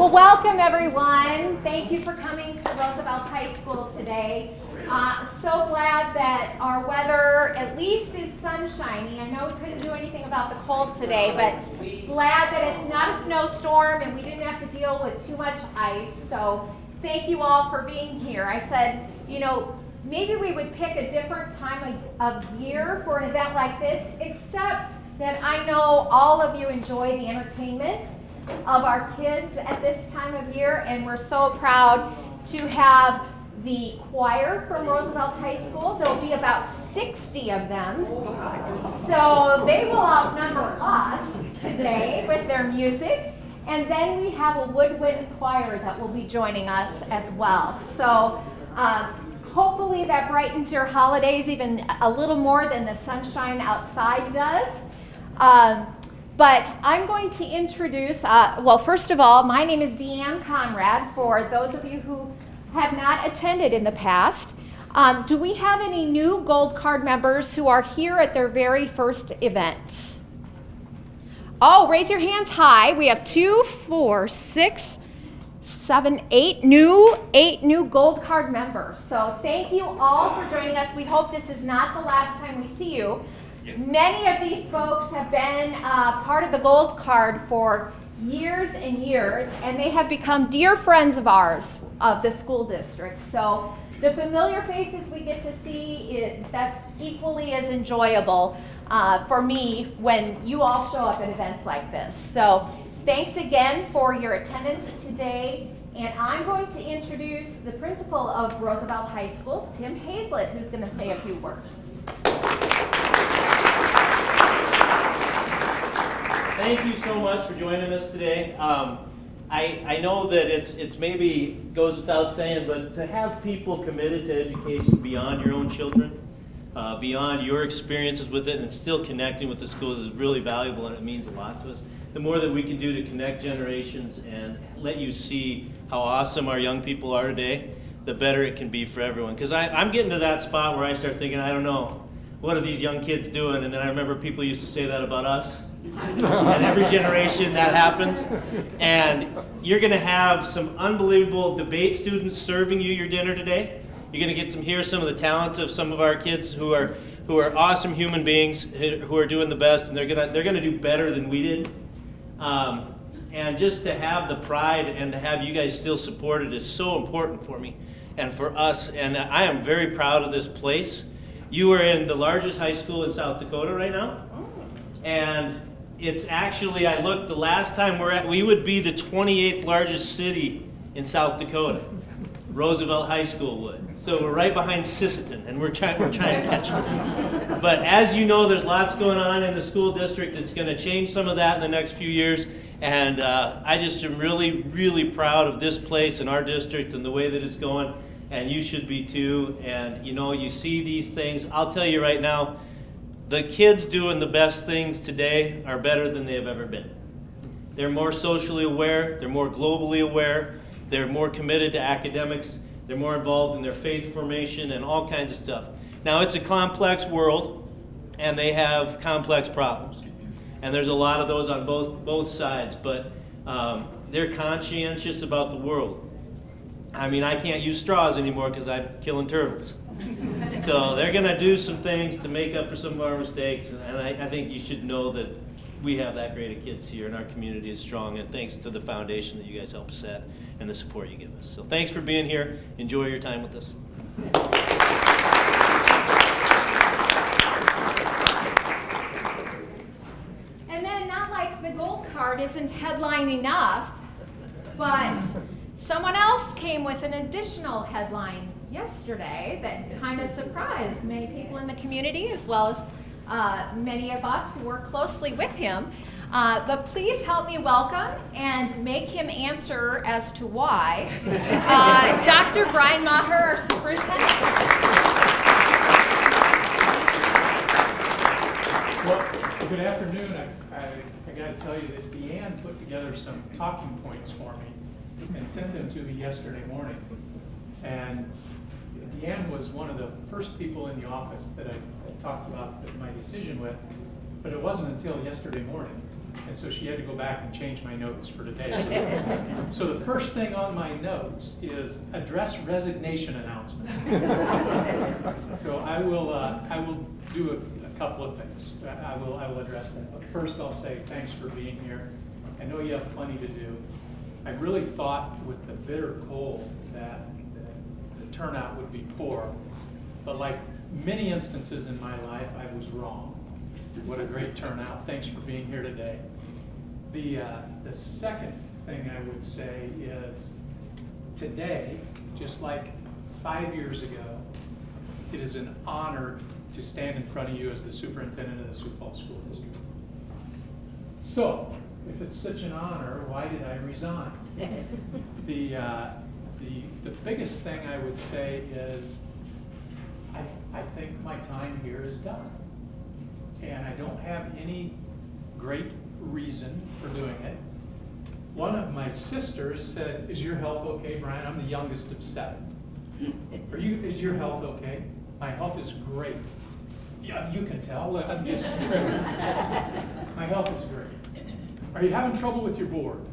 Well, welcome everyone. Thank you for coming to Roosevelt High School today. So glad that our weather at least is sunshiny. I know we couldn't do anything about the cold today, but glad that it's not a snowstorm and we didn't have to deal with too much ice. So thank you all for being here. I said, you know, maybe we would pick a different time of year for an event like this, except that I know all of you enjoy the entertainment of our kids at this time of year, and we're so proud to have the choir from Roosevelt High School. There'll be about 60 of them, so they will outnumber us today with their music. And then we have a woodwind choir that will be joining us as well. So hopefully that brightens your holidays even a little more than the sunshine outside does. But I'm going to introduce, well, first of all, my name is Deanne Conrad, for those of you who have not attended in the past. Do we have any new Gold Card members who are here at their very first event? Oh, raise your hands high. We have 2, 4, 6, 7, 8 new Gold Card members. So thank you all for joining us. We hope this is not the last time we see you. Many of these folks have been part of the Gold Card for years and years, and they have become dear friends of ours, of the school district. So the familiar faces we get to see, that's equally as enjoyable for me when you all show up at events like this. So thanks again for your attendance today. And I'm going to introduce the principal of Roosevelt High School, Tim Hazlett, who's going to say a few words. Thank you so much for joining us today. I know that it's maybe goes without saying, but to have people committed to education beyond your own children, beyond your experiences with it, and still connecting with the schools is really valuable, and it means a lot to us. The more that we can do to connect generations and let you see how awesome our young people are today, the better it can be for everyone. Because I'm getting to that spot where I start thinking, I don't know, what are these young kids doing? And then I remember people used to say that about us. And every generation that happens. And you're going to have some unbelievable debate students serving you your dinner today. You're going to get to hear some of the talent of some of our kids who are awesome human beings who are doing the best, and they're going to do better than we did. And just to have the pride and to have you guys still support it is so important for me and for us. And I am very proud of this place. You are in the largest high school in South Dakota right now. And it's actually, I looked the last time we would be the 28th largest city in South Dakota. Roosevelt High School would. So we're right behind Sisseton, and we're trying to catch up. But as you know, there's lots going on in the school district. It's going to change some of that in the next few years. And I just am really, really proud of this place and our district and the way that it's going. And you should be too. And you know, you see these things. I'll tell you right now, the kids doing the best things today are better than they have ever been. They're more socially aware, they're more globally aware, they're more committed to academics, they're more involved in their faith formation and all kinds of stuff. Now, it's a complex world, and they have complex problems. And there's a lot of those on both sides, but they're conscientious about the world. I mean, I can't use straws anymore because I'm killing turtles. So they're going to do some things to make up for some of our mistakes, and I think you should know that we have that great of kids here, and our community is strong, and thanks to the foundation that you guys help set and the support you give us. So thanks for being here. Enjoy your time with us. And then, not like the Gold Card isn't headline enough, but someone else came with an additional headline yesterday that kind of surprised many people in the community, as well as many of us who work closely with him. But please help me welcome and make him answer as to why Dr. Brian Maher, our superintendent. Well, good afternoon. I got to tell you that Deanne put together some talking points for me and sent them to me yesterday morning. And Deanne was one of the first people in the office that I talked about my decision with, but it wasn't until yesterday morning And so she had to go back and change my notes for today. So the first thing on my notes is address resignation announcement. So I will do a couple of things. I will address that. But first I'll say thanks for being here. I know you have plenty to do. I really thought with the bitter cold that the turnout would be poor. But like many instances in my life, I was wrong. What a great turnout. Thanks for being here today. The second thing I would say is today, just like 5 years ago, it is an honor to stand in front of you as the superintendent of the Sioux Falls School District. So, if it's such an honor, why did I resign? The biggest thing I would say is I think my time here is done. And I don't have any great reason for doing it. One of my sisters said, "Is your health okay, Brian?" I'm the youngest of 7. Is your health okay? My health is great. Yeah, you can tell. I'm just my health is great. Are you having trouble with your board?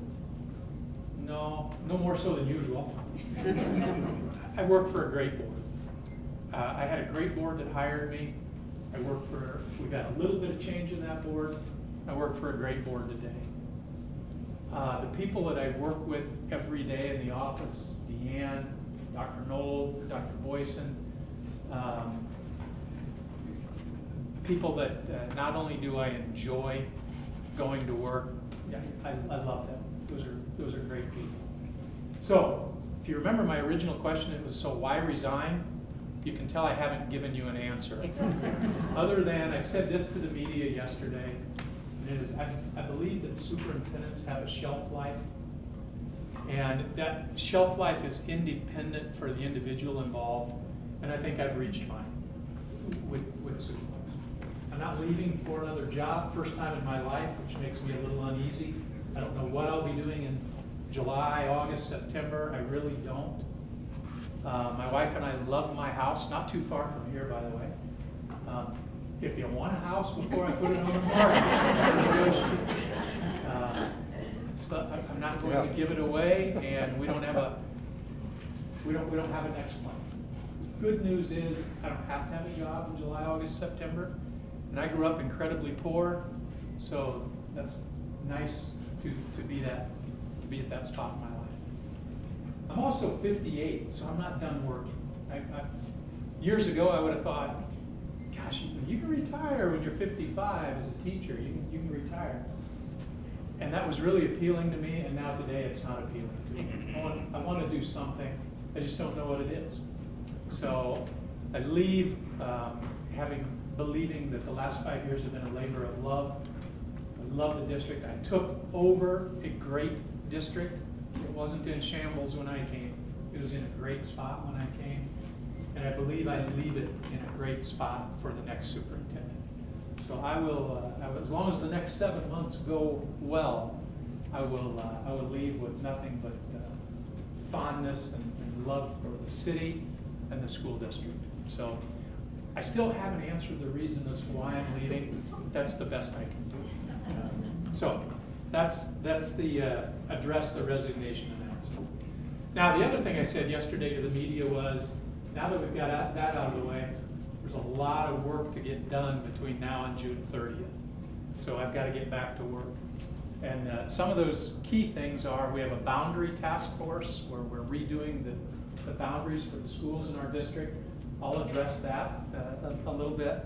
No more so than usual. I work for a great board. I had a great board that hired me. We got a little bit of change in that board. I work for a great board today. The people that I work with every day in the office, Deanne, Dr. Knoll, Dr. Boyson, people that not only do I enjoy going to work, yeah, I love them. Those are great people. So, if you remember my original question, it was, so why resign? You can tell I haven't given you an answer. Other than I said this to the media yesterday, and it is, I believe that superintendents have a shelf life, and that shelf life is independent for the individual involved, and I think I've reached mine with Sioux Falls. I'm not leaving for another job, first time in my life, which makes me a little uneasy. I don't know what I'll be doing in July, August, September. I really don't. My wife and I love my house, not too far from here, by the way. If you want a house before I put it on the market, but I'm not going to give it away, and we don't have a next month. Good news is I don't have to have a job in July, August, September, and I grew up incredibly poor, so that's nice to be at that spot in my life. I'm also 58, so I'm not done working. Years ago, I would have thought, gosh, you can retire when you're 55 as a teacher. You can retire. And that was really appealing to me, and now today it's not appealing to me. I want to do something. I just don't know what it is. So I leave believing that the last 5 years have been a labor of love. I love the district. I took over a great district. It wasn't in shambles when I came. It was in a great spot when I came. And I believe I leave it in a great spot for the next superintendent. So I will, as long as the next 7 months go well, I will leave with nothing but fondness and love for the city and the school district. So I still haven't answered the reason as to why I'm leaving. That's the best I can do. So that's the address the resignation announcement. Now the other thing I said yesterday to the media was, now that we've got that out of the way, there's a lot of work to get done between now and June 30th. So I've got to get back to work. And some of those key things are, we have a boundary task force where we're redoing the boundaries for the schools in our district. I'll address that a little bit.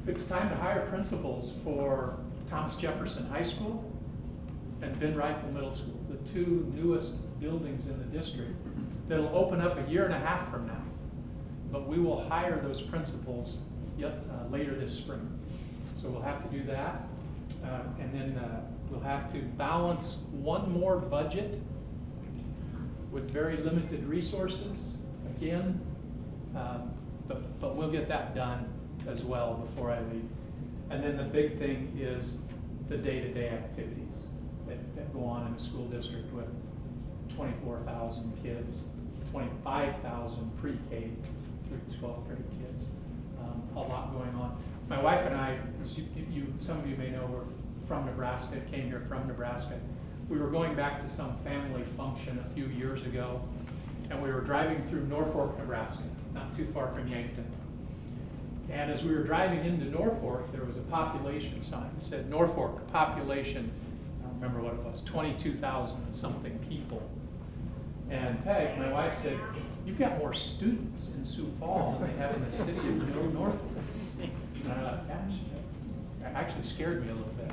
It's time to hire principals for Thomas Jefferson High School and Ben Rifle Middle School, the 2 newest buildings in the district that'll open up a 1.5 years from now. But we will hire those principals later this spring. So we'll have to do that. And then we'll have to balance one more budget with very limited resources, again. But we'll get that done as well before I leave. And then the big thing is the day-to-day activities that go on in the school district with 24,000 kids, 25,000 pre-K through 12th grade kids. A lot going on. My wife and I, some of you may know, we're from Nebraska, came here from Nebraska. We were going back to some family function a few years ago, and we were driving through Norfolk, Nebraska, not too far from Yankton. And as we were driving into Norfolk, there was a population sign that said Norfolk population, I don't remember what it was, 22,000 something people. And Peg, my wife, said, "You've got more students in Sioux Falls than they have in the city of Norfolk." And I thought, gosh, that actually scared me a little bit.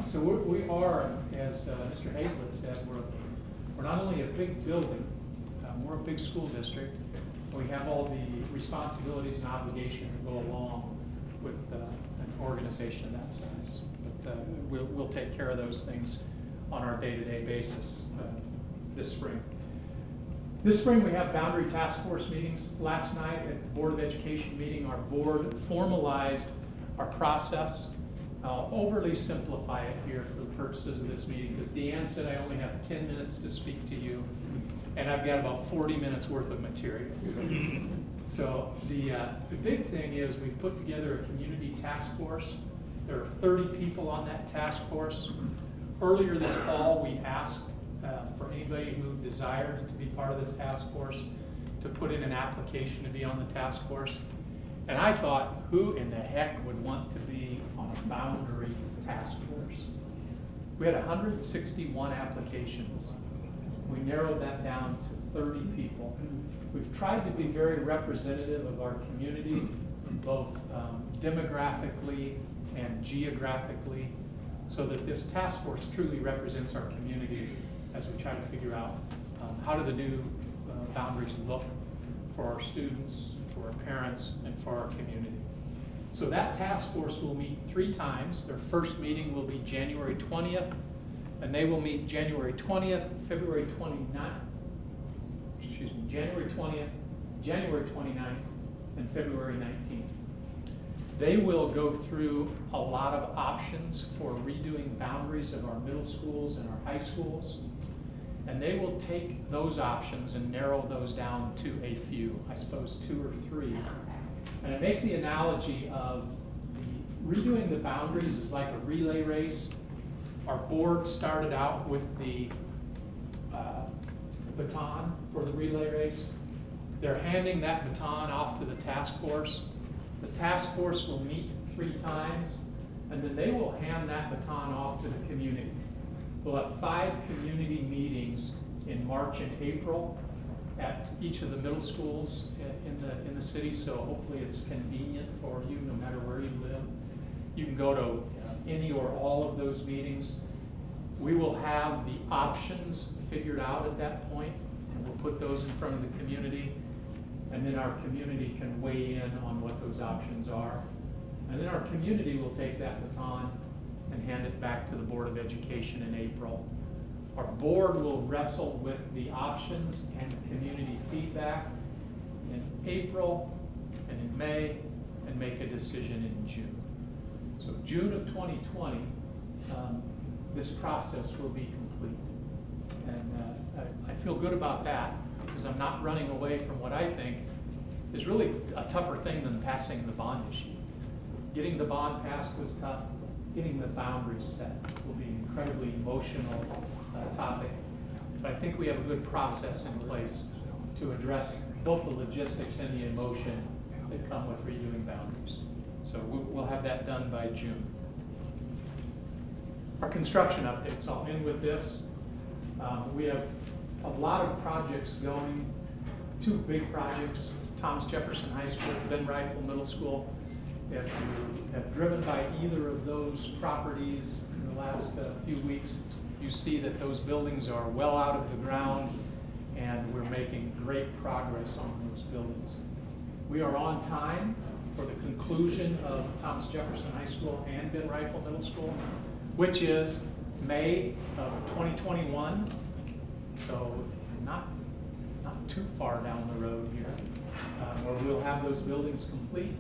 So we are, as Mr. Hazlett said, we're not only a big building, we're a big school district. We have all the responsibilities and obligation that go along with an organization of that size. But we'll take care of those things on our day-to-day basis this spring. This spring we have boundary task force meetings. Last night at the Board of Education meeting, our board formalized our process. I'll overly simplify it here for the purposes of this meeting because Deanne said I only have 10 minutes to speak to you, and I've got about 40 minutes worth of material. So the big thing is we've put together a community task force. There are 30 people on that task force. Earlier this fall, we asked for anybody who desired to be part of this task force to put in an application to be on the task force. And I thought, who in the heck would want to be on a boundary task force? We had 161 applications. We narrowed that down to 30 people. We've tried to be very representative of our community, both demographically and geographically, so that this task force truly represents our community as we try to figure out how do the new boundaries look for our students, for our parents, and for our community. So that task force will meet 3 times. Their first meeting will be January 20th, and they will meet January 20th, February 29th, January 20th, January 29th, and February 19th. They will go through a lot of options for redoing boundaries of our middle schools and our high schools. And they will take those options and narrow those down to a few, I suppose 2 or 3. And I make the analogy of redoing the boundaries is like a relay race. Our board started out with the baton for the relay race. They're handing that baton off to the task force. The task force will meet 3 times, and then they will hand that baton off to the community. We'll have 5 community meetings in March and April at each of the middle schools in the city, so hopefully it's convenient for you no matter where you live. You can go to any or all of those meetings. We will have the options figured out at that point, and we'll put those in front of the community, and then our community can weigh in on what those options are. And then our community will take that baton and hand it back to the Board of Education in April. Our board will wrestle with the options and the community feedback in April and in May and make a decision in June. So June of 2020, this process will be complete. And I feel good about that because I'm not running away from what I think is really a tougher thing than passing the bond issue. Getting the bond passed was tough. Getting the boundaries set will be an incredibly emotional topic. But I think we have a good process in place to address both the logistics and the emotion that come with redoing boundaries. So we'll have that done by June. Our construction updates, I'll end with this. We have a lot of projects going, 2 big projects, Thomas Jefferson High School, Ben Rifle Middle School. If you have driven by either of those properties in the last few weeks, you see that those buildings are well out of the ground and we're making great progress on those buildings. We are on time for the conclusion of Thomas Jefferson High School and Ben Rifle Middle School, which is May of 2021. So not too far down the road here, where we'll have those buildings complete.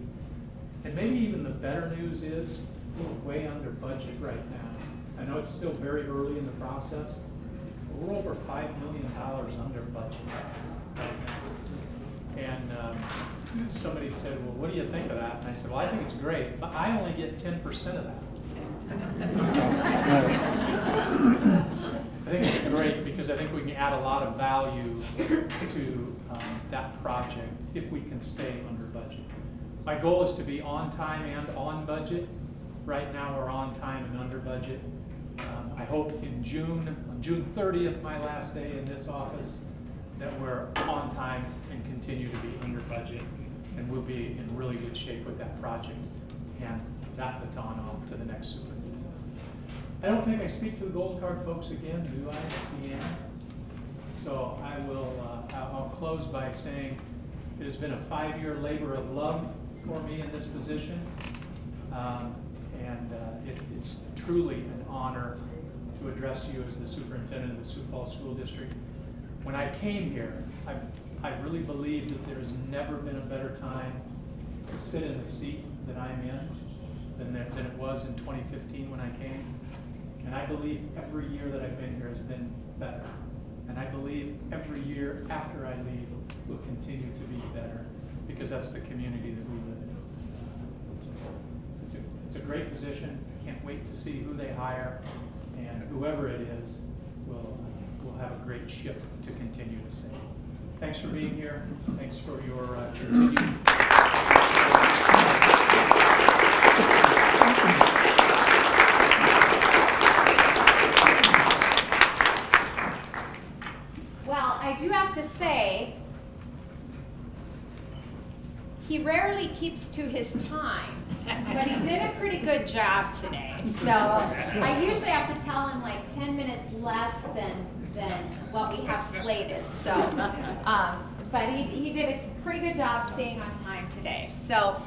And maybe even the better news is we're way under budget right now. I know it's still very early in the process, but we're over $5 million under budget right now. And somebody said, well, what do you think of that? And I said, well, I think it's great, but I only get 10% of that. I think it's great because I think we can add a lot of value to that project if we can stay under budget. My goal is to be on time and on budget. Right now we're on time and under budget. I hope in June, on June 30th, my last day in this office, that we're on time and continue to be under budget, and we'll be in really good shape with that project and that baton off to the next superintendent. I don't think I speak to the gold card folks again, do I, Deanne? So I will, I'll close by saying it has been a 5-year labor of love for me in this position. It's truly an honor to address you as the superintendent of the Sioux Falls School District. When I came here, I really believe that there has never been a better time to sit in the seat that I'm in than it was in 2015 when I came. And I believe every year that I've been here has been better. And I believe every year after I leave will continue to be better, because that's the community that we live in. It's a great position. Can't wait to see who they hire, and whoever it is will have a great ship to continue to sail. Thanks for being here. Thanks for your continued. Well, I do have to say, he rarely keeps to his time, but he did a pretty good job today. So I usually have to tell him like 10 minutes less than what we have slated. So, but he did a pretty good job staying on time today. So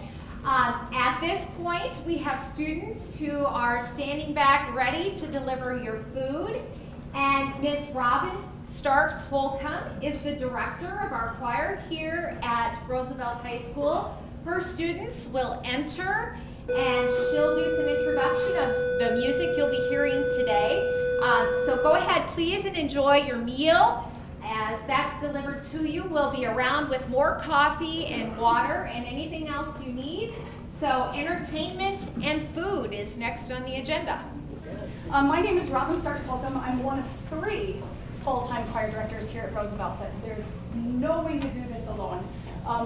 at this point, we have students who are standing back ready to deliver your food. And Ms. Robin Starks Holcomb is the director of our choir here at Roosevelt High School. Her students will enter and she'll do some introduction of the music you'll be hearing today. So go ahead, please, and enjoy your meal. As that's delivered to you, we'll be around with more coffee and water and anything else you need. So entertainment and food is next on the agenda. My name is Robin Starks Holcomb. I'm one of 3 full-time choir directors here at Roosevelt. But there's no way to do this alone.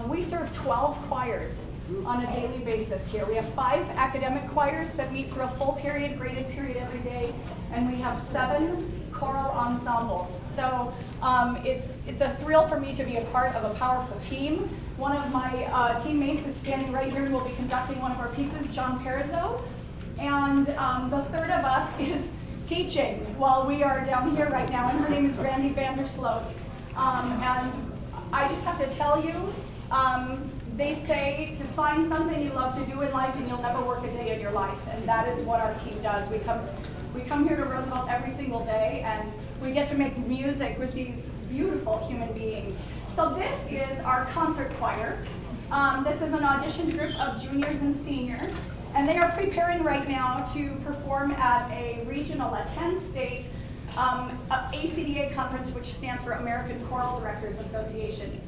We serve 12 choirs on a daily basis here. We have 5 academic choirs that meet for a full period, graded period every day, and we have 7 choral ensembles. So it's a thrill for me to be a part of a powerful team. One of my teammates is standing right here and will be conducting one of our pieces, John Perizzo. And the third of us is teaching while we are down here right now, and her name is Randy Vandersloot. And I just have to tell you, they say to find something you love to do in life and you'll never work a day in your life, and that is what our team does. We come here to Roosevelt every single day, and we get to make music with these beautiful human beings. So this is our concert choir. This is an audition group of juniors and seniors, and they are preparing right now to perform at a regional, a 10-state ACDA conference, which stands for American Choral Directors Association.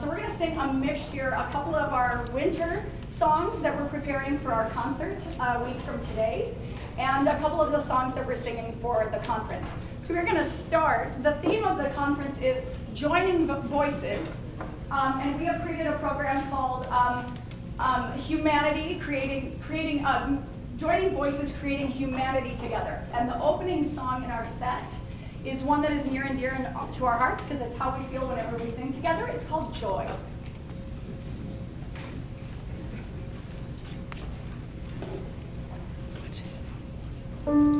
So we're going to sing a mixture, a couple of our winter songs that we're preparing for our concert a week from today, and a couple of the songs that we're singing for the conference. So we're going to start. The theme of the conference is Joining Voices, and we have created a program called Humanity, Joining Voices, Creating Humanity Together. And the opening song in our set is one that is near and dear to our hearts because it's how we feel whenever we sing together. It's called Joy. Joy.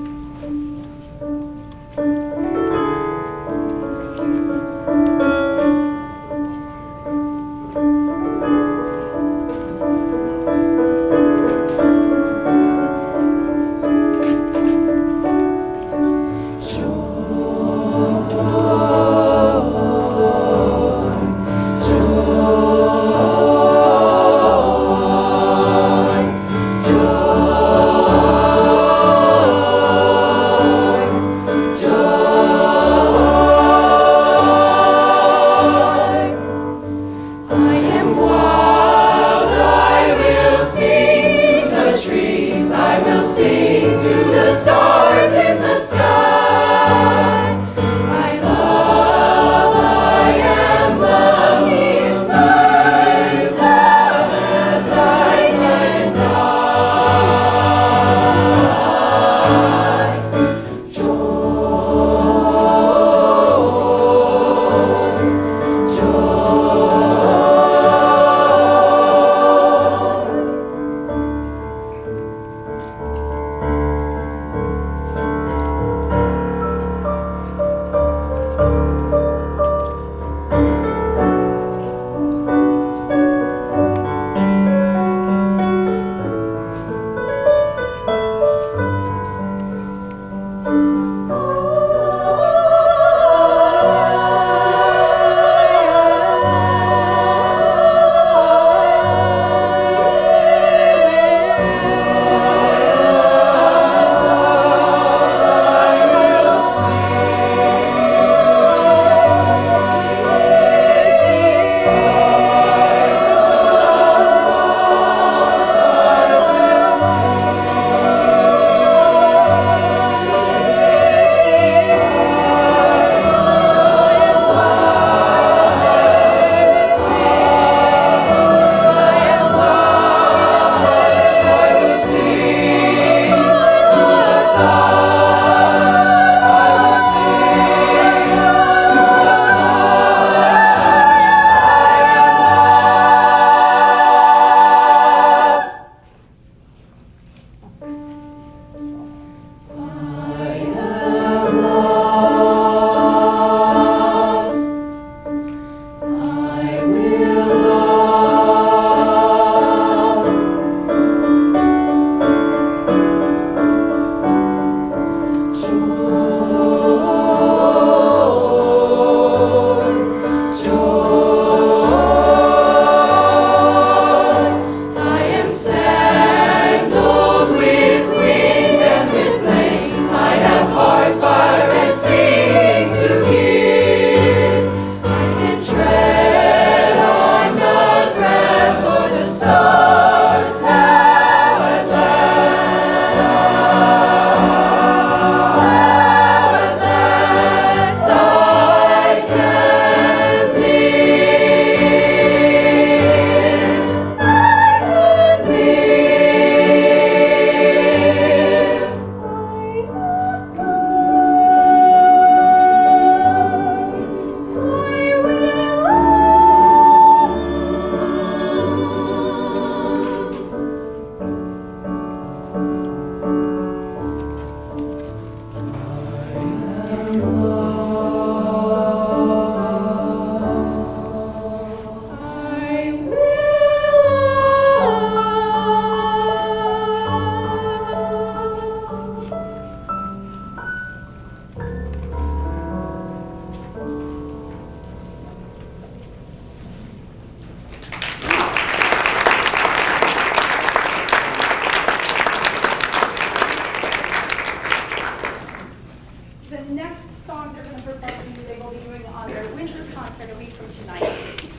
The next song they're going to perform for you, they will be doing on their winter concert a week from tonight.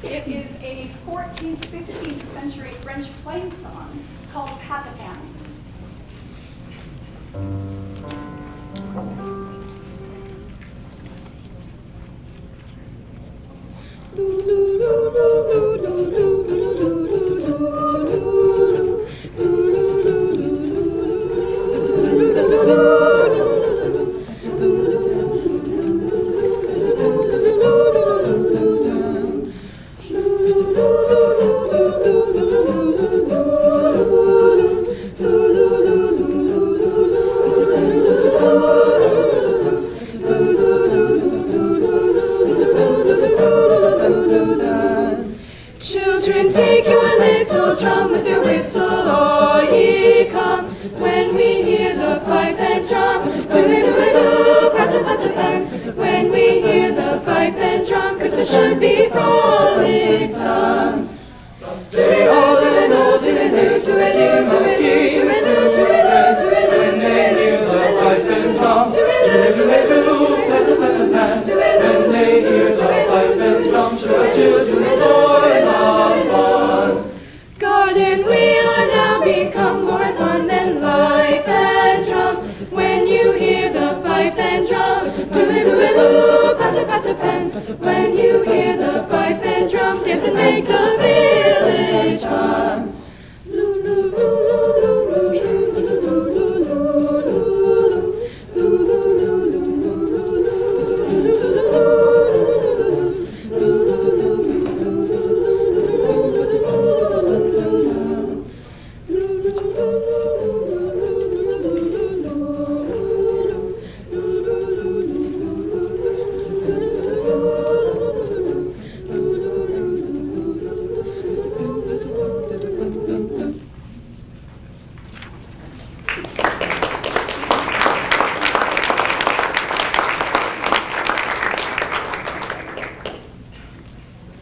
It is a 14th, 15th century French plain song called Patapan. Children, take your little drum with your whistle, all ye come. When we hear the fife and drum, doodle-doo, pat-a-pat-a-pan. When we hear the fife and drum, Christmas should be frolicsome. When they hear the fife and drum, doodle-doo, pat-a-pat-a-pan. When they hear the fife and drum, should our children enjoy the fun. Garden, we are now become more fun than life and drum. When you hear the fife and drum, doodle-doo, pat-a-pat-a-pan. When you hear the fife and drum, dance and make the village fun.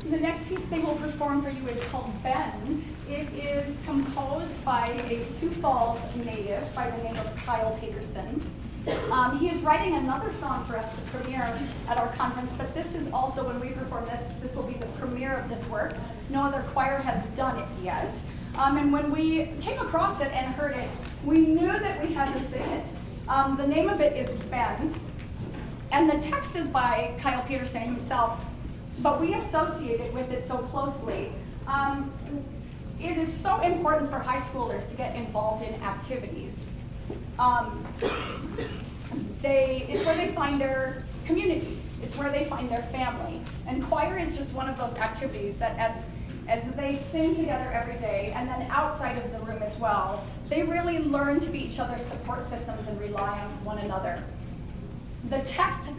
The next piece they will perform for you is called Bend. It is composed by a Sioux Falls native by the name of Kyle Peterson. He is writing another song for us to premiere at our conference, but this is also, when we perform this, this will be the premiere of this work. No other choir has done it yet. And when we came across it and heard it, we knew that we had to sing it. The name of it is Bend, and the text is by Kyle Peterson himself, but we associate it with it so closely. It is so important for high schoolers to get involved in activities. It's where they find their community. It's where they find their family. And choir is just one of those activities that as they sing together every day, and then outside of the room as well, they really learn to be each other's support systems and rely on one another. The text to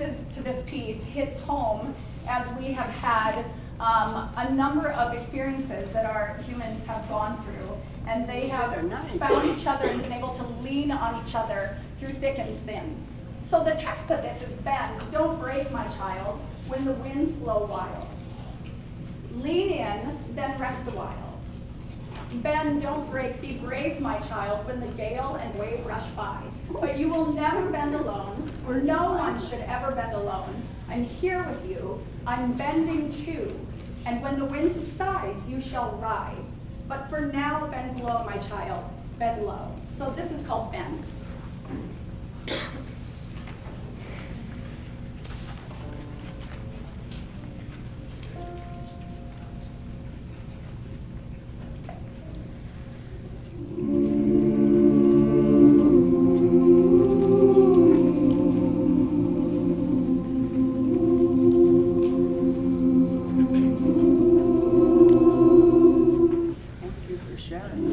this piece hits home as we have had a number of experiences that our humans have gone through, and they have found each other and been able to lean on each other through thick and thin. So the text of this is, Bend, don't break, my child, when the winds blow wild. Lean in, then rest a while. Bend, don't break, be brave, my child, when the gale and wave rush by. But you will never bend alone, or no one should ever bend alone. I'm here with you, I'm bending too, and when the wind subsides, you shall rise. But for now, bend low, my child, bend low. So this is called Bend. Thank you for sharing.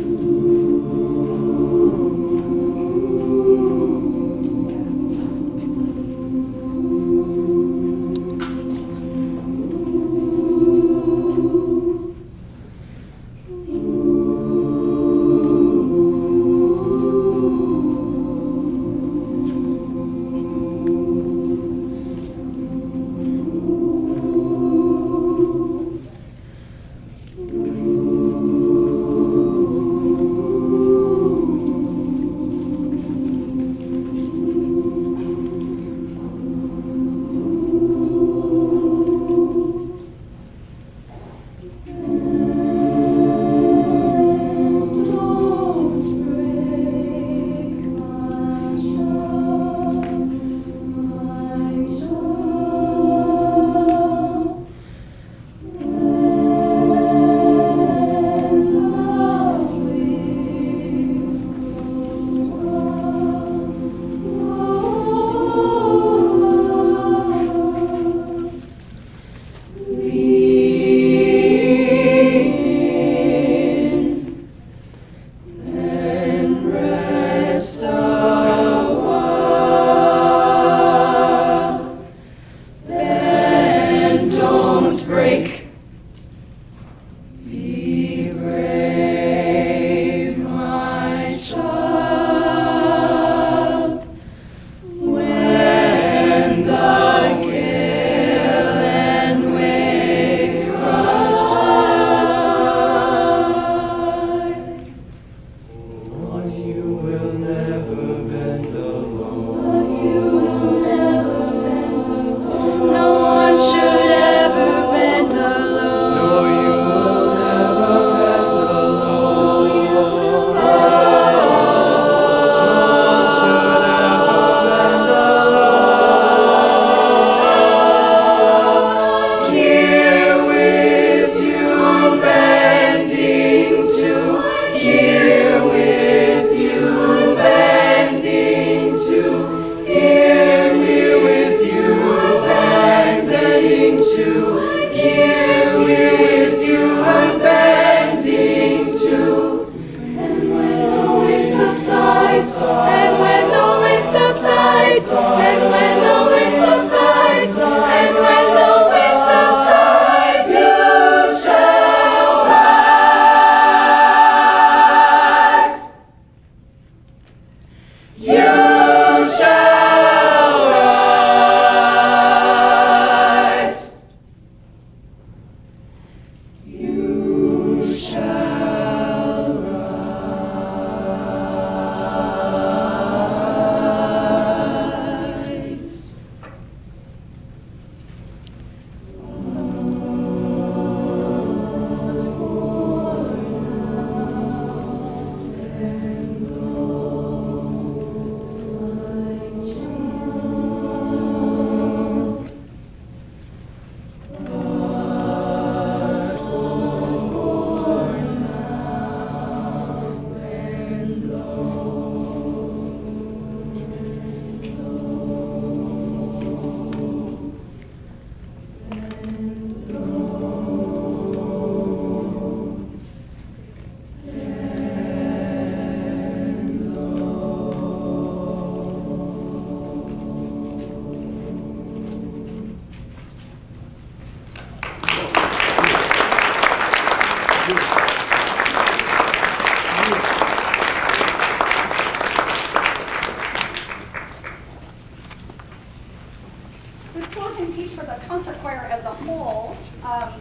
The closing piece for the concert choir as a whole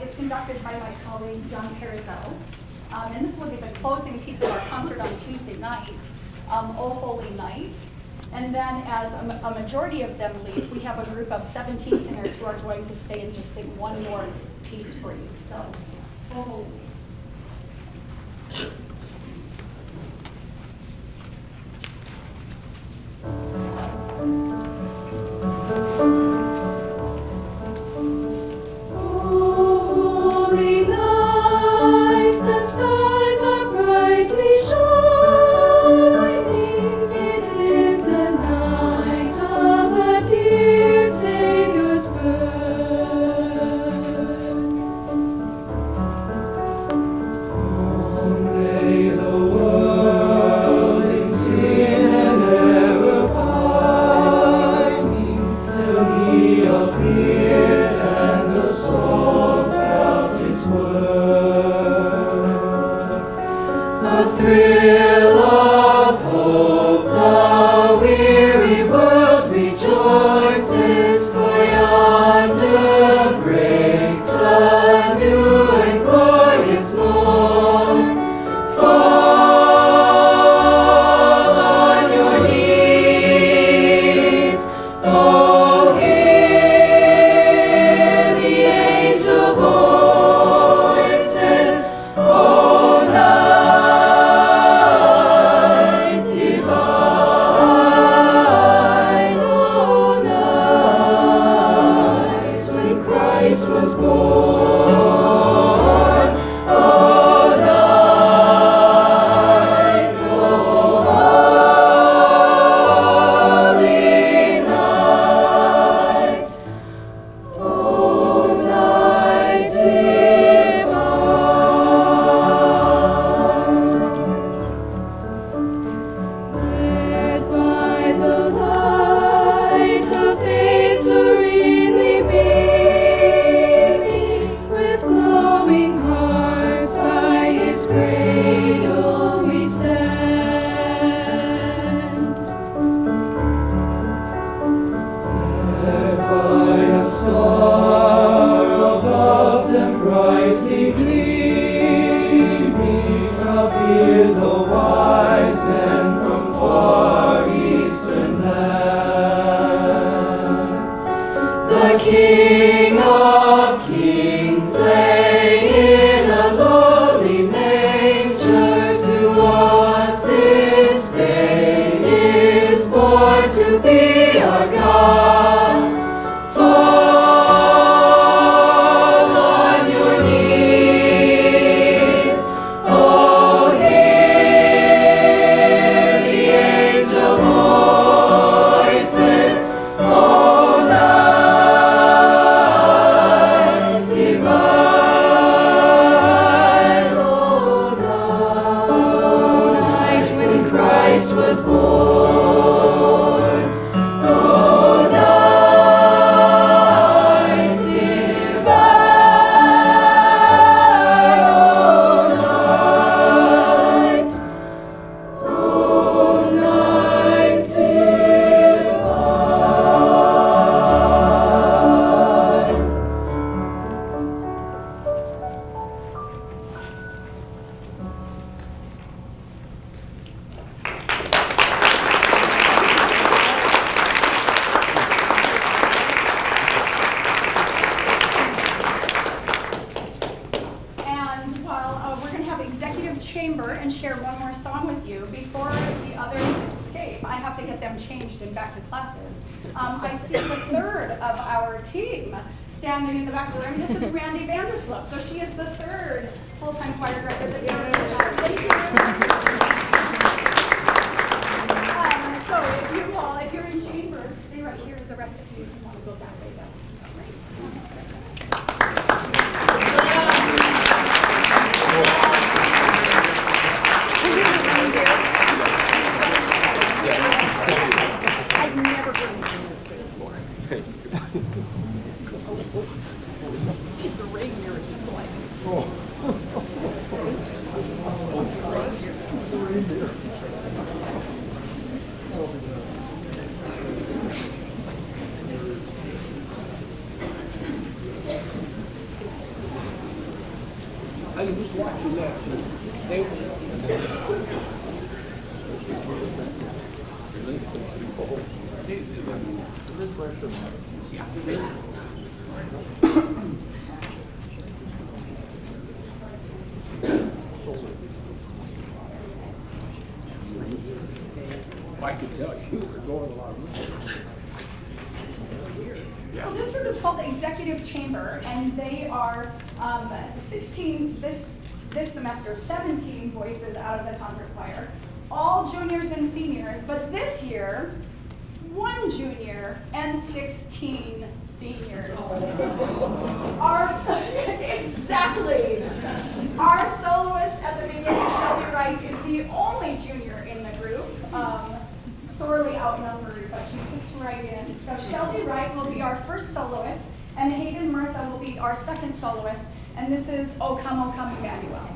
is conducted by my colleague John Perizzo. And this will be the closing piece of our concert on Tuesday night, Oh Holy Night. And then as a majority of them leave, we have a group of 17 singers who are going to stay and just sing one more piece for you. So, Oh Holy Night. Holy night, the stars are brightly shining. It is the night of the dear Savior's birth. Oh, may the world in sin and error pining till He appeared and the soul felt its worth. A thrill of hope, the weary world rejoices, for yonder breaks the new and glorious morn. Fall on your knees, oh, hear the angel voices, oh, night divine, oh, night when Christ was born, oh, night, oh, holy night, oh, night divine. Led by the light of faith serenely beaming, with glowing hearts by His cradle we stand. Led by a star above them brightly gleaming, appeared the wise men from far eastern land. The King of Kings lay in a lowly manger. To us this day is born to be our God. Fall on your knees, oh, hear the angel voices, oh, night divine, oh, night when Christ was born, oh, night divine, oh, night divine. And while we're going to have executive chamber and share one more song with you, before the others escape, I have to get them changed and back to classes. I see the third of our team standing in the back of the room. This is Randy Vandersloot. So she is the third full-time choir director this semester. Thank you. So if you're in chamber, stay right here. The rest of you can want to go that way. That would be great. I've never heard of before. The reindeer is like. I was just watching that. They I could tell you were going along. So this room is called the Executive Chamber, and they are 16, this semester, 17 voices out of the concert choir, all juniors and seniors, but this year, 1 junior and 16 seniors. Exactly. Our soloist at the beginning, Shelby Wright, is the only junior in the group. Sorely outnumbered, but she fits right in. So Shelby Wright will be our first soloist, and Hayden Murtha will be our second soloist, and this is O Come, Emmanuel.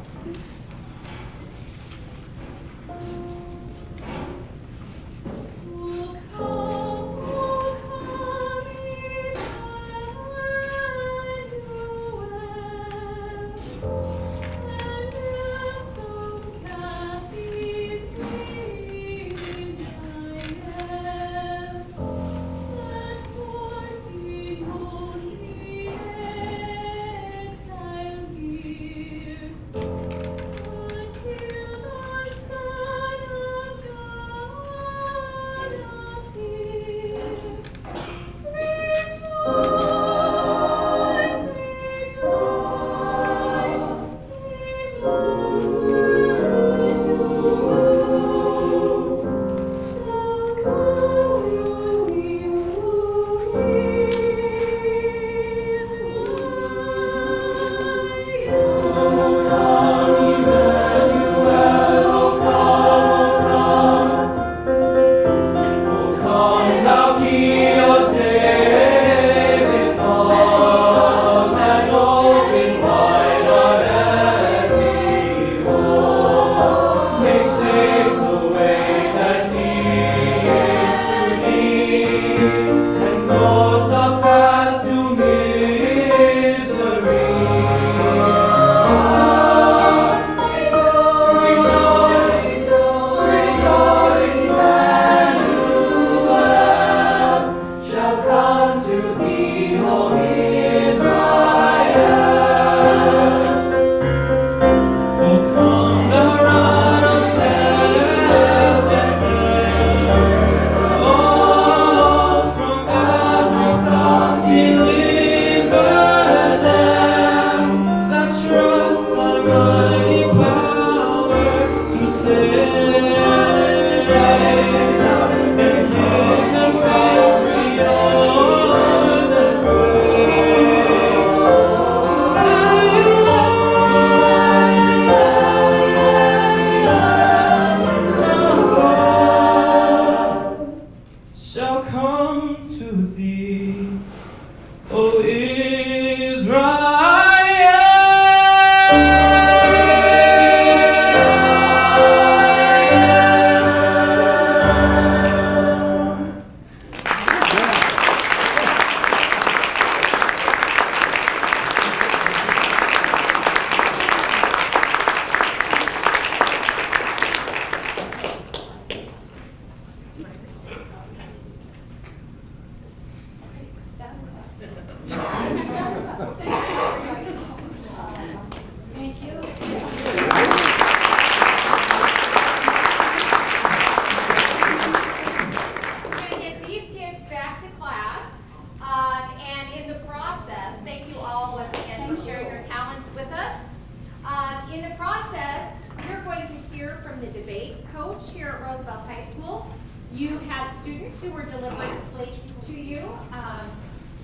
You had students who were delivering plates to you,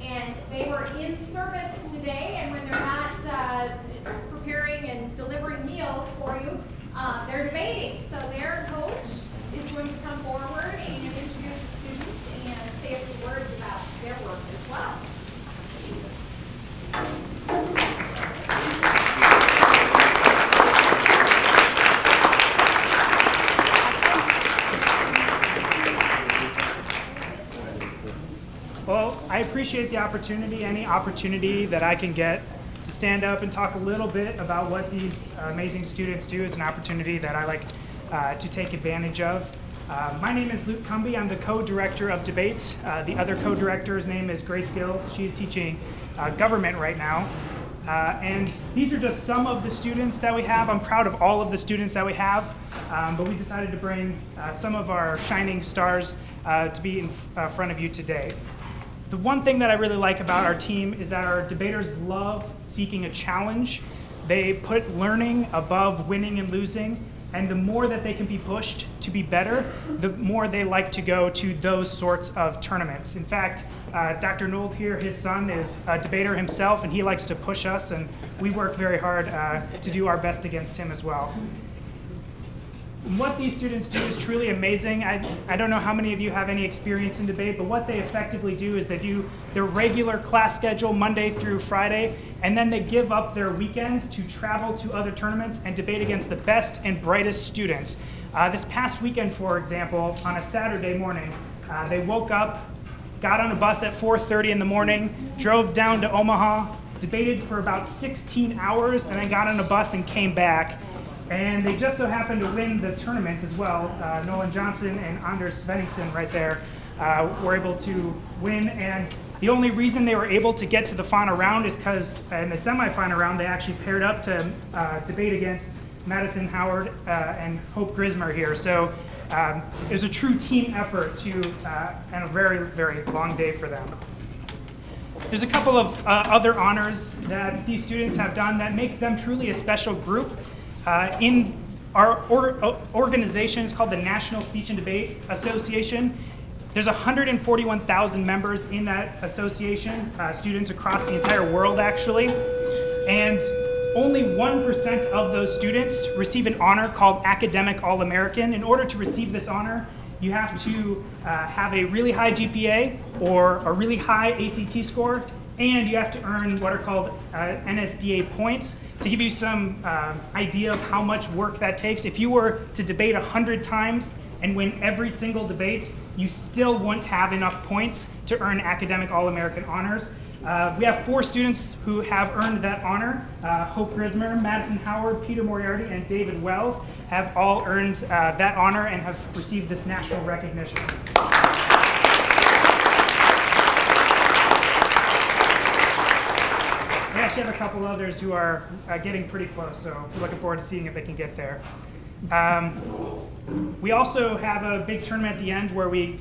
and they were in service today, and when they're not preparing and delivering meals for you, they're debating. So their coach is going to come forward and introduce the students and say a few words about their work as well. Well, I appreciate the opportunity, any opportunity that I can get to stand up and talk a little bit about what these amazing students do is an opportunity that I like to take advantage of. My name is Luke Cumby. I'm the co-director of debate. The other co-director's name is Grace Gill. She's teaching government right now. And these are just some of the students that we have. I'm proud of all of the students that we have, but we decided to bring some of our shining stars to be in front of you today. The one thing that I really like about our team is that our debaters love seeking a challenge. They put learning above winning and losing, and the more that they can be pushed to be better, the more they like to go to those sorts of tournaments. In fact, Dr. Nold here, his son, is a debater himself, and he likes to push us, and we work very hard to do our best against him as well. What these students do is truly amazing. I don't know how many of you have any experience in debate, but what they effectively do is they do their regular class schedule Monday through Friday, and then they give up their weekends to travel to other tournaments and debate against the best and brightest students. This past weekend, for example, on a Saturday morning, they woke up, got on a bus at 4:30 in the morning, drove down to Omaha, debated for about 16 hours, and then got on a bus and came back. And they just so happened to win the tournaments as well. Nolan Johnson and Anders Svenningsson right there were able to win. And the only reason they were able to get to the final round is because in the semifinal round, they actually paired up to debate against Madison Howard and Hope Grismer here. So it was a true team effort and a very, very long day for them. There's a couple of other honors that these students have done that make them truly a special group. In our organization, it's called the National Speech and Debate Association. There's 141,000 members in that association, students across the entire world actually, and only 1% of those students receive an honor called Academic All-American. In order to receive this honor, you have to have a really high GPA or a really high ACT score, and you have to earn what are called NSDA points. To give you some idea of how much work that takes, if you were to debate 100 times and win every single debate, you still won't have enough points to earn Academic All-American honors. We have 4 students who have earned that honor. Hope Grismer, Madison Howard, Peter Moriarty, and David Wells have all earned that honor and have received this national recognition. We actually have a couple others who are getting pretty close, so we're looking forward to seeing if they can get there. We also have a big tournament at the end where we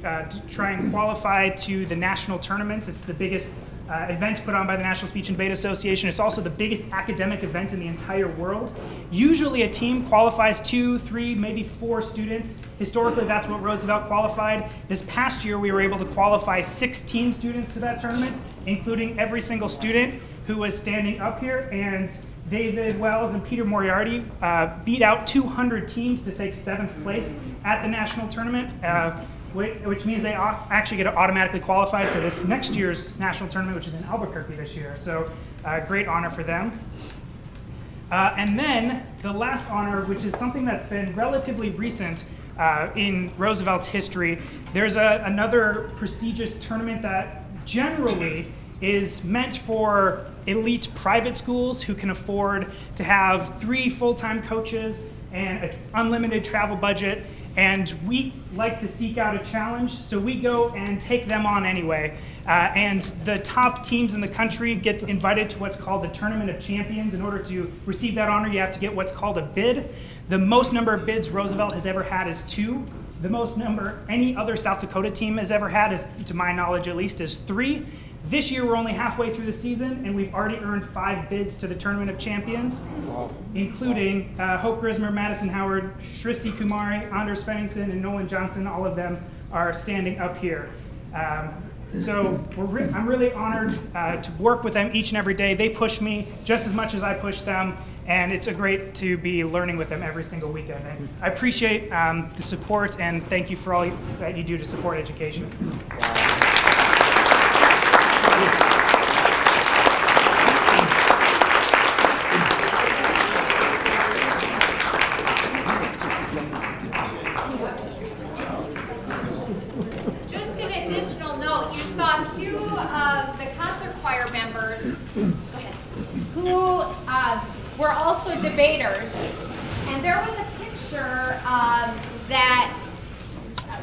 try and qualify to the national tournaments. It's the biggest event put on by the National Speech and Debate Association. It's also the biggest academic event in the entire world. Usually a team qualifies 2, 3, maybe 4 students. Historically, that's what Roosevelt qualified. This past year, we were able to qualify 16 students to that tournament, including every single student who was standing up here, and David Wells and Peter Moriarty beat out 200 teams to take 7th place at the national tournament, which means they actually get automatically qualified to this next year's national tournament, which is in Albuquerque this year. So great honor for them. And then the last honor, which is something that's been relatively recent in Roosevelt's history, there's another prestigious tournament that generally is meant for elite private schools who can afford to have 3 full-time coaches and an unlimited travel budget. And we like to seek out a challenge, so we go and take them on anyway. And the top teams in the country get invited to what's called the Tournament of Champions. In order to receive that honor, you have to get what's called a bid. The most number of bids Roosevelt has ever had is 2. The most number any other South Dakota team has ever had, is, to my knowledge at least, is 3. This year we're only halfway through the season, and we've already earned 5 bids to the Tournament of Champions, including Hope Grismer, Madison Howard, Shristi Kumari, Anders Svenningsson, and Nolan Johnson. All of them are standing up here. So I'm really honored to work with them each and every day. They push me just as much as I push them, and it's great to be learning with them every single weekend. And I appreciate the support, and thank you for all that you do to support education. Just an additional note, you saw 2 of the concert choir members. Go ahead. Who were also debaters. And there was a picture that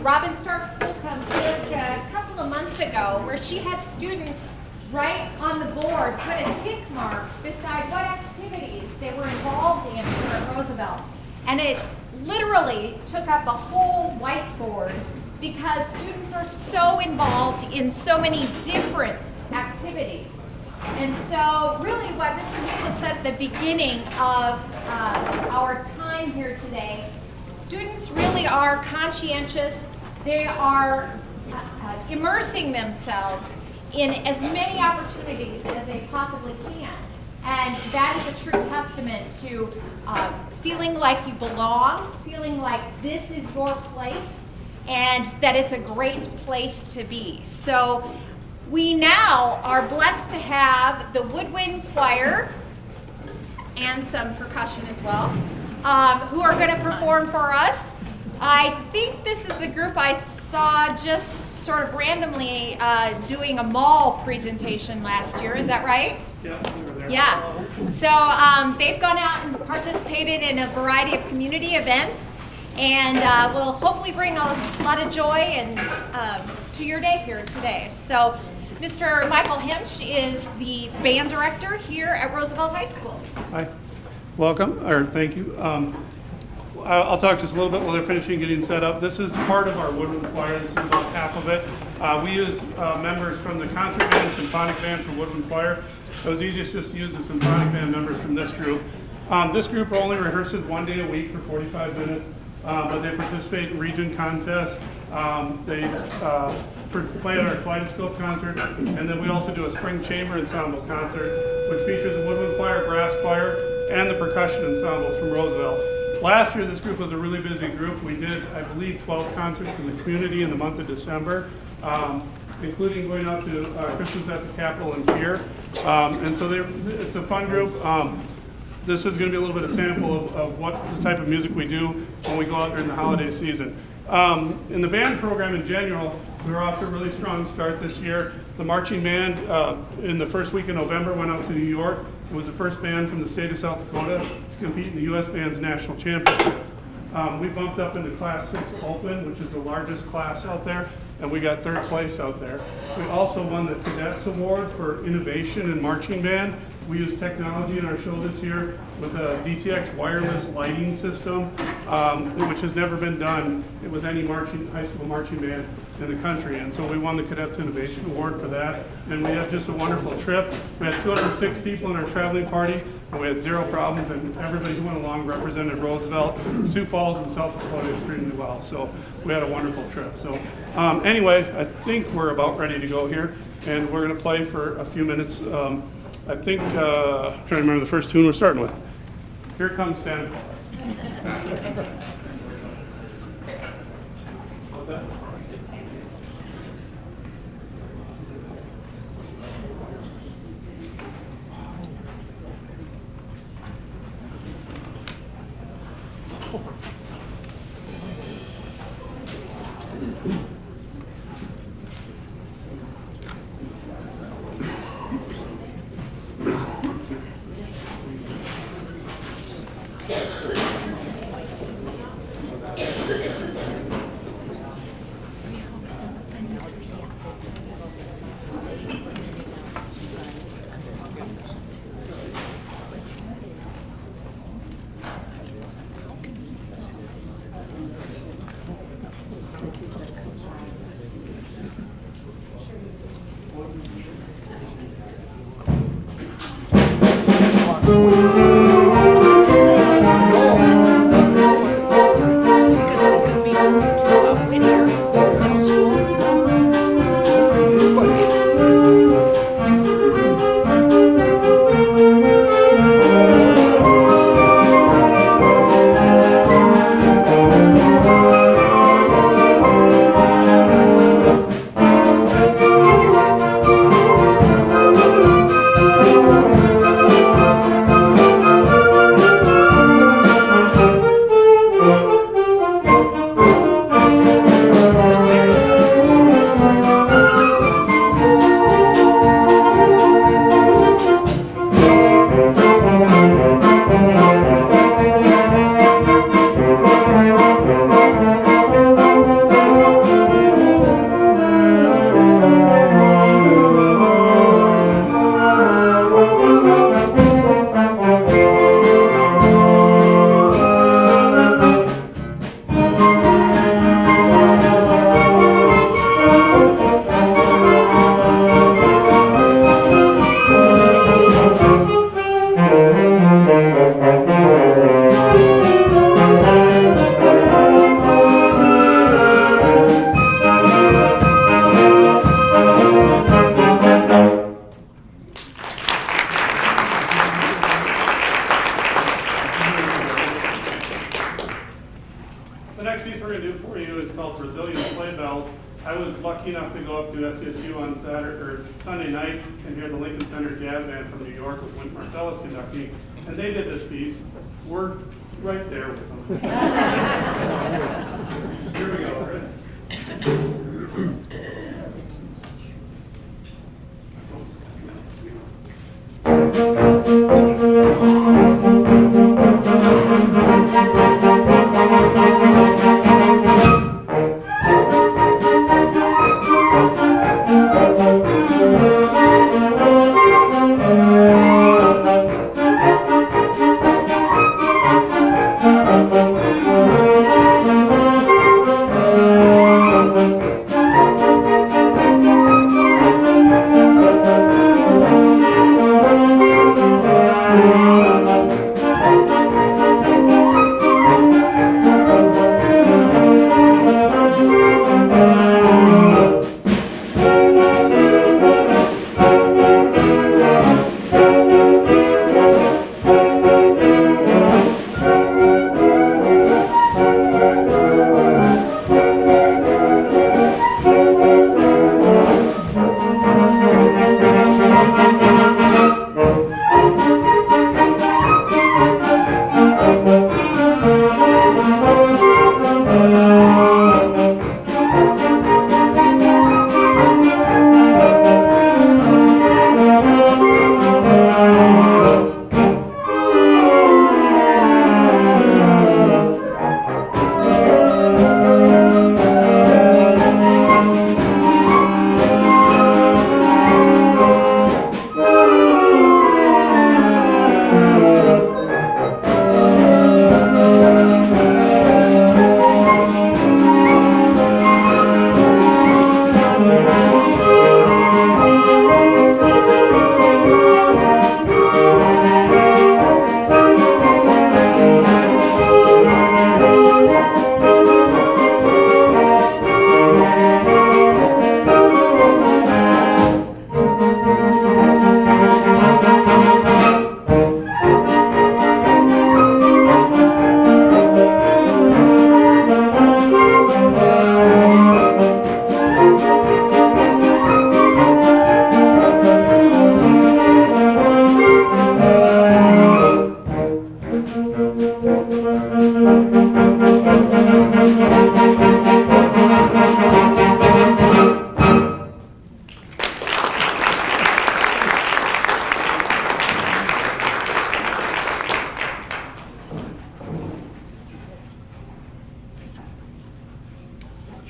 Robin Stark Holcomb took a couple of months ago where she had students right on the board put a tick mark beside what activities they were involved in here at Roosevelt. And it literally took up a whole whiteboard because students are so involved in so many different activities. And so really what Mr. Nichols said at the beginning of our time here today, students really are conscientious. They are immersing themselves in as many opportunities as they possibly can. And that is a true testament to feeling like you belong, feeling like this is your place, and that it's a great place to be. So we now are blessed to have the woodwind choir and some percussion as well, who are going to perform for us. I think this is the group I saw just sort of randomly doing a mall presentation last year. Is that right? Yeah, we were there. Yeah. So they've gone out and participated in a variety of community events, and will hopefully bring a lot of joy and to your day here today. So Mr. Michael Hench is the band director here at Roosevelt High School. Hi, welcome, or thank you. I'll talk just a little bit while they're finishing getting set up. This is part of our woodwind choir. This is about half of it. We use members from the concert band, symphonic band for woodwind choir. It was easiest just to use the symphonic band members from this group. This group only rehearses 1 day a week for 45 minutes, but they participate in region contests. They play at our Kaleidoscope concert, and then we also do a spring chamber ensemble concert, which features a woodwind choir, brass choir, and the percussion ensembles from Roosevelt. Last year, this group was a really busy group. We did, I believe, 12 concerts in the community in the month of December, including going out to Christmas at the Capitol and Pier. And so it's a fun group. This is going to be a little bit of sample of what the type of music we do when we go out during the holiday season. In the band program in general, we were off to a really strong start this year. The marching band in the first week of November went out to New York. It was the first band from the state of South Dakota to compete in the U.S. Band's National Championship. We bumped up into Class 6 Open, which is the largest class out there, and we got 3rd place out there. We also won the Cadets Award for Innovation in Marching Band. We used technology in our show this year with a DTX wireless lighting system, which has never been done with any high school marching band in the country. And so we won the Cadets Innovation Award for that. And we had just a wonderful trip. We had 206 people in our traveling party, and we had 0 problems, and everybody who went along represented Roosevelt, Sioux Falls, and South Dakota extremely well. So we had a wonderful trip. So anyway, I think we're about ready to go here, and we're going to play for a few minutes. I think, I'm trying to remember the first tune we're starting with. Here Comes Santa Claus. What's that? lucky enough to go up to SDSU on Saturday or Sunday night and hear the Lincoln Center Jazz Band from New York with Wynton Marsalis conducting, and they did this piece. We're right there with them. Here we go. Ready?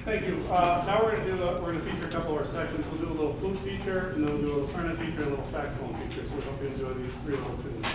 Thank you. Now we're going to feature a couple of our sections. We'll do a little flute feature, and then we'll do a little cornet feature, and a little saxophone feature. So we hope you enjoy these three little tunes.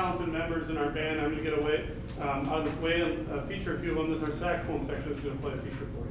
talented members in our band. I'm going to get away out of the way and feature a few of them. This is our saxophone section is going to play a feature for you.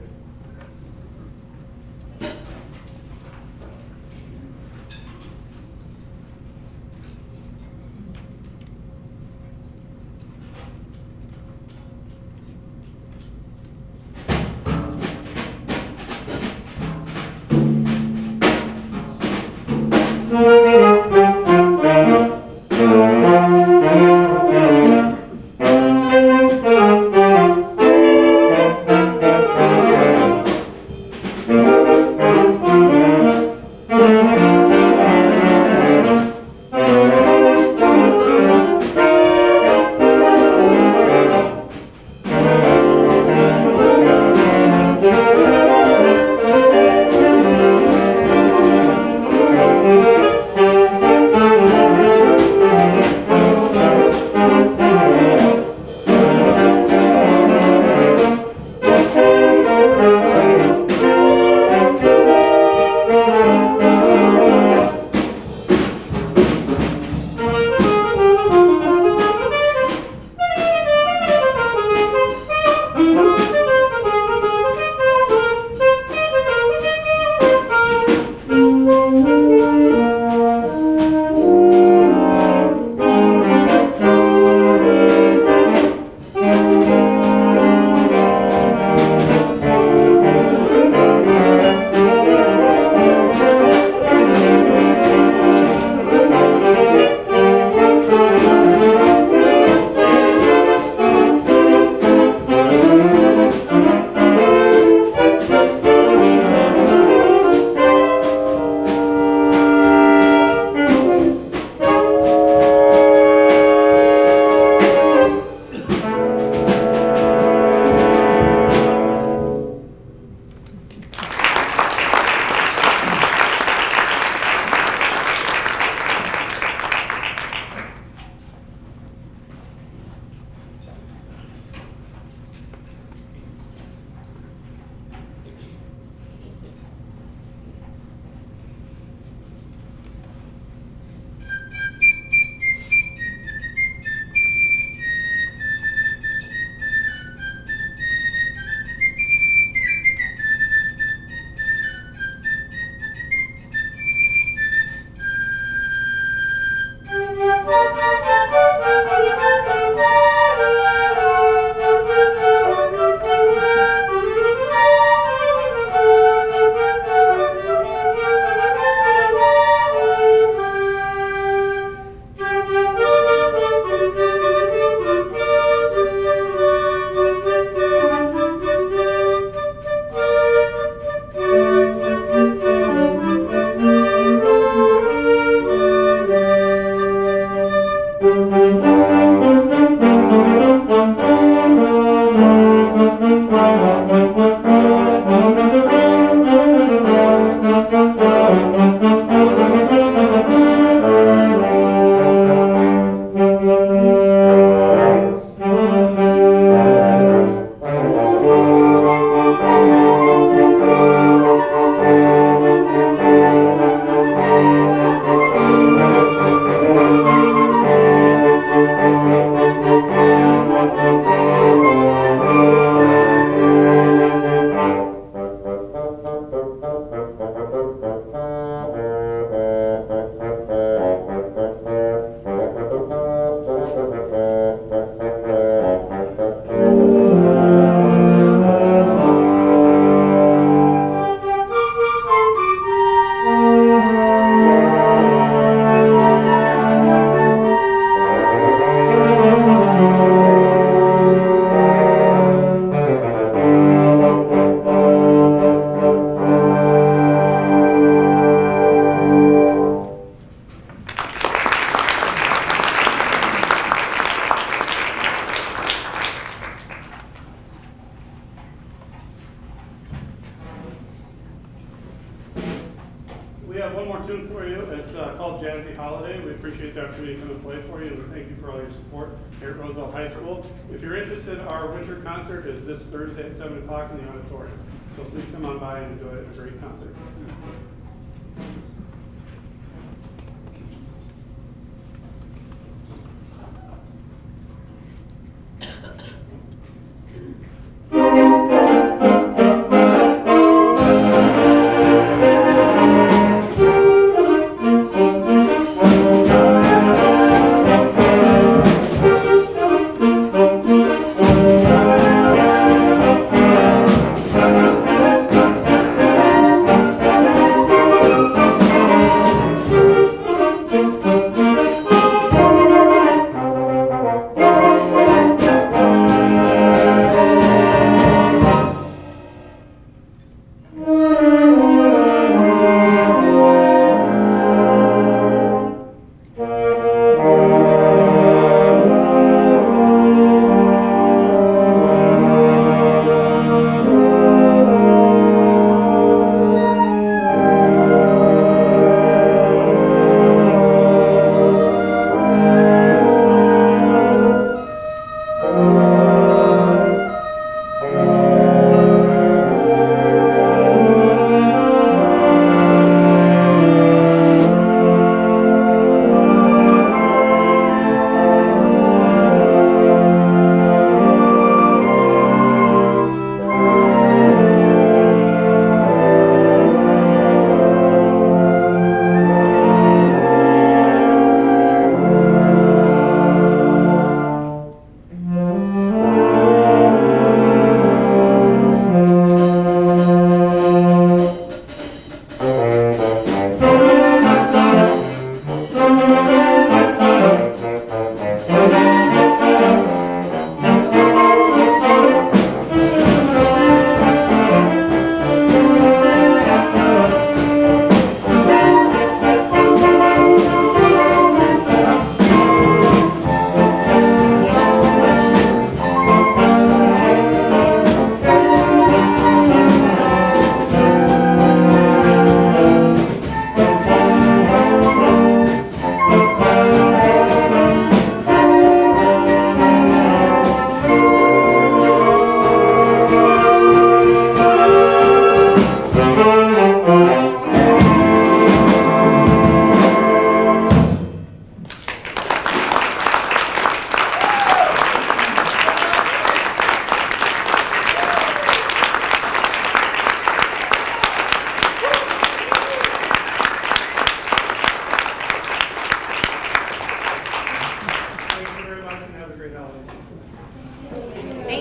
Appreciate the opportunity to come and play for you, and thank you for all your support here at Roosevelt High School. If you're interested, our winter concert is this Thursday at 7 o'clock in the auditorium. So please come on by and enjoy a great concert.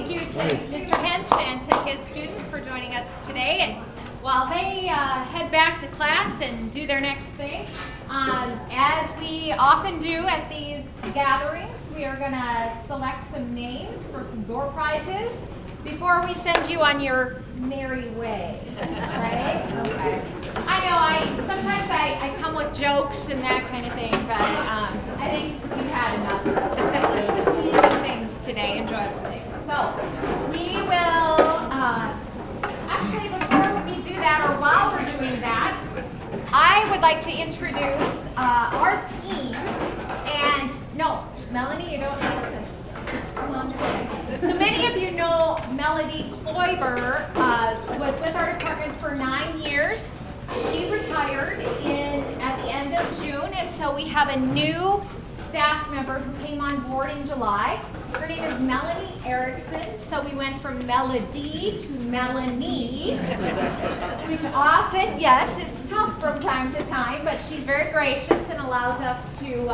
thank you to Mr. Hench and to his students for joining us today. And while they head back to class and do their next thing, as we often do at these gatherings, we are going to select some names for some door prizes before we send you on your merry way, right? Okay. I know, sometimes I come with jokes and that kind of thing, but I think you've had enough easy things today, enjoyable things. So we will, actually before we do that, or while we're doing that, I would like to introduce our team. And no, Melanie, you don't need to come on this way. So many of you know Melody Kloiber was with our department for 9 years. She retired at the end of June, and so we have a new staff member who came on board in July. Her name is Melanie Erickson. So we went from Melody to Melanie, which often, yes, it's tough from time to time, but she's very gracious and allows us to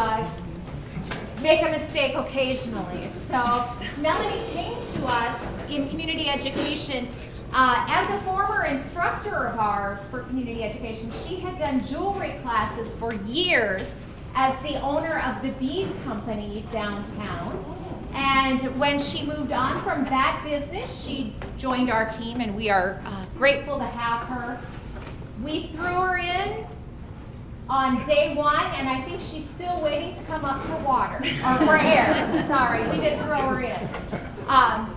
make a mistake occasionally. So Melanie came to us in community education as a former instructor of ours for community education. She had done jewelry classes for years as the owner of the bead company downtown. And when she moved on from that business, she joined our team, and we are grateful to have her. We threw her in on day one, and I think she's still waiting to come up for water, or for air. Sorry, we did throw her in.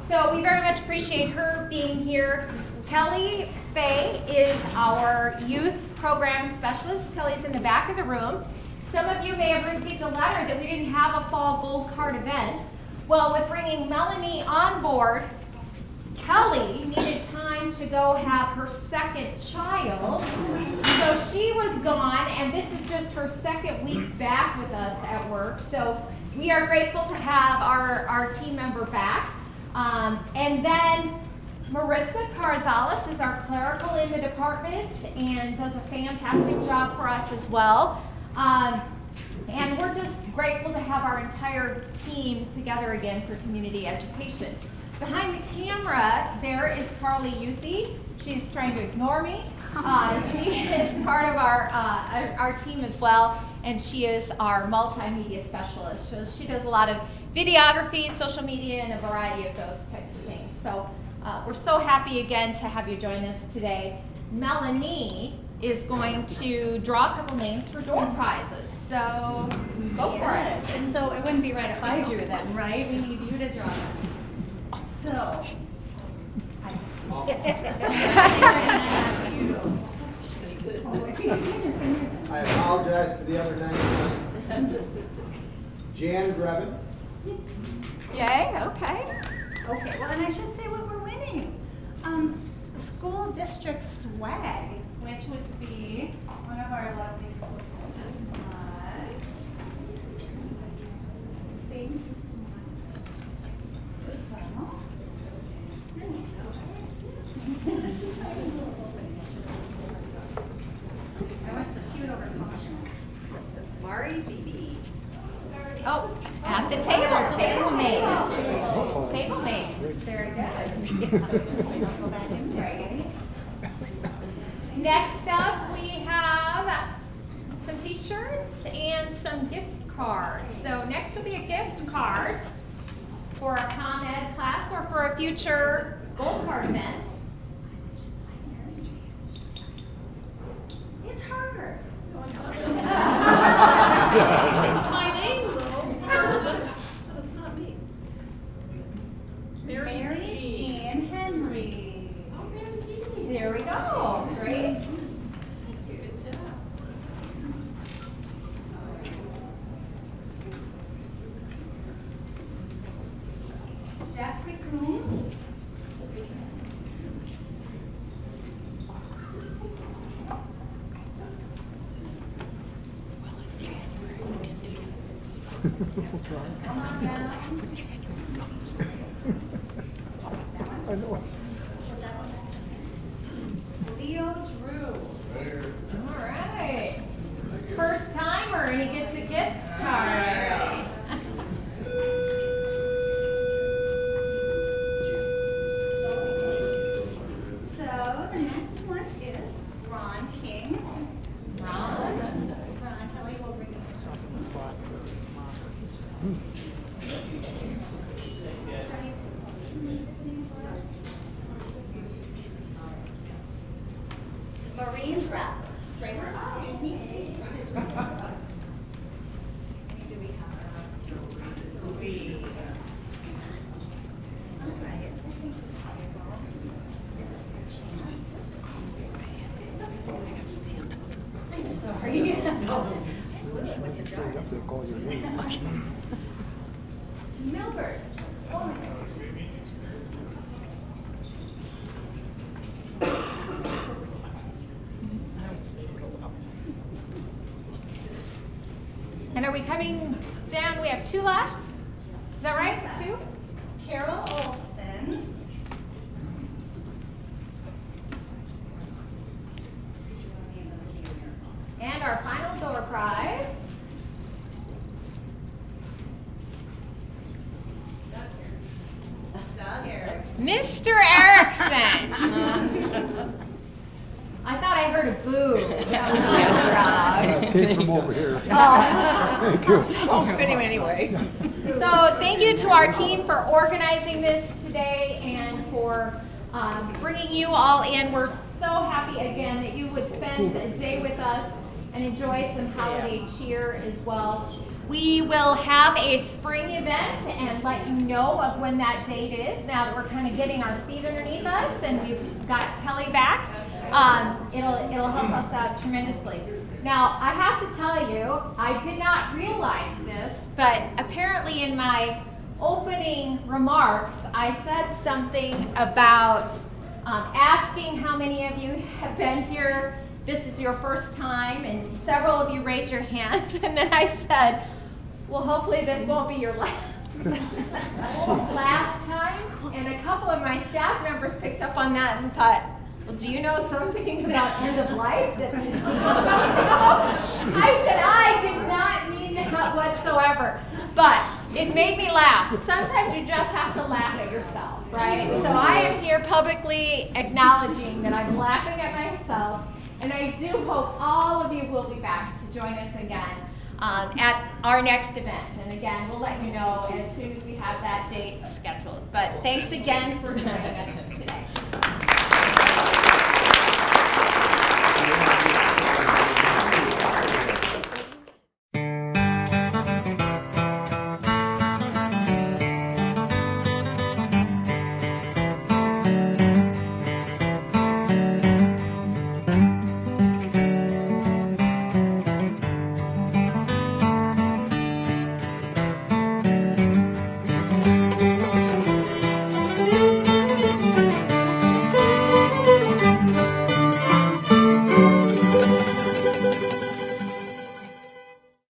So we very much appreciate her being here. Kelly Fay is our youth program specialist. Kelly's in the back of the room. Some of you may have received a letter that we didn't have a fall gold card event. Well, with bringing Melanie on board, Kelly needed time to go have her second child. So she was gone, and this is just her second week back with us at work. So we are grateful to have our team member back. And then Maritza Carzales is our clerical in the department and does a fantastic job for us as well. And we're just grateful to have our entire team together again for community education. Behind the camera, there is Carly Youthy. She's trying to ignore me. She is part of our team as well, and she is our multimedia specialist. So she does a lot of videography, social media, and a variety of those types of things. So we're so happy again to have you join us today. Melanie is going to draw a couple names for door prizes. So go for it. And so it wouldn't be right if I drew them, right? We need you to draw them. So. I apologize to the other 99. Jan Grevin. Yay, okay. Okay, well, and I should say what we're winning. School district swag, which would be one of our lovely school district flags. Thank you so much. Well, I want the cute over caution. Mari BB. Oh, at the table names. Table names, very good. Right. Next up, we have some t-shirts and some gift cards. So next will be a gift card for a ComEd class or for a future gold card event. It's her. It's my name, though. It's not me. Mary Jean Henry. Oh, Mary Jean. There we go. Great. Good job. Jeffrey Kuhn. Come on down. I know. Leo Drew. All right. First timer, and he gets a gift card. Marine Draper, excuse me. I'm sorry. Milbert. And are we coming down? We have 2 left? Is that right? 2? Carol Olson. And our final door prize. Doug Erickson. Mr. Erickson. I thought I heard a boo. Take from over here. Oh. Thank you. I'll fit him anyway. So thank you to our team for organizing this today and for bringing you all in. We're so happy again that you would spend a day with us and enjoy some holiday cheer as well. We will have a spring event and let you know of when that date is now that we're kind of getting our feet underneath us and we've got Kelly back. It'll help us out tremendously. Now, I have to tell you, I did not realize this, but apparently in my opening remarks, I said something about asking how many of you have been here. This is your first time, and several of you raised your hands, and then I said, well, hopefully this won't be your last time, and a couple of my staff members picked up on that and thought, well, do you know something about end of life that these people talk about? I said, I did not mean that whatsoever, but it made me laugh. Sometimes you just have to laugh at yourself, right? So I am here publicly acknowledging that I'm laughing at myself, and I do hope all of you will be back to join us again at our next event. And again, we'll let you know as soon as we have that date scheduled. But thanks again for joining us today.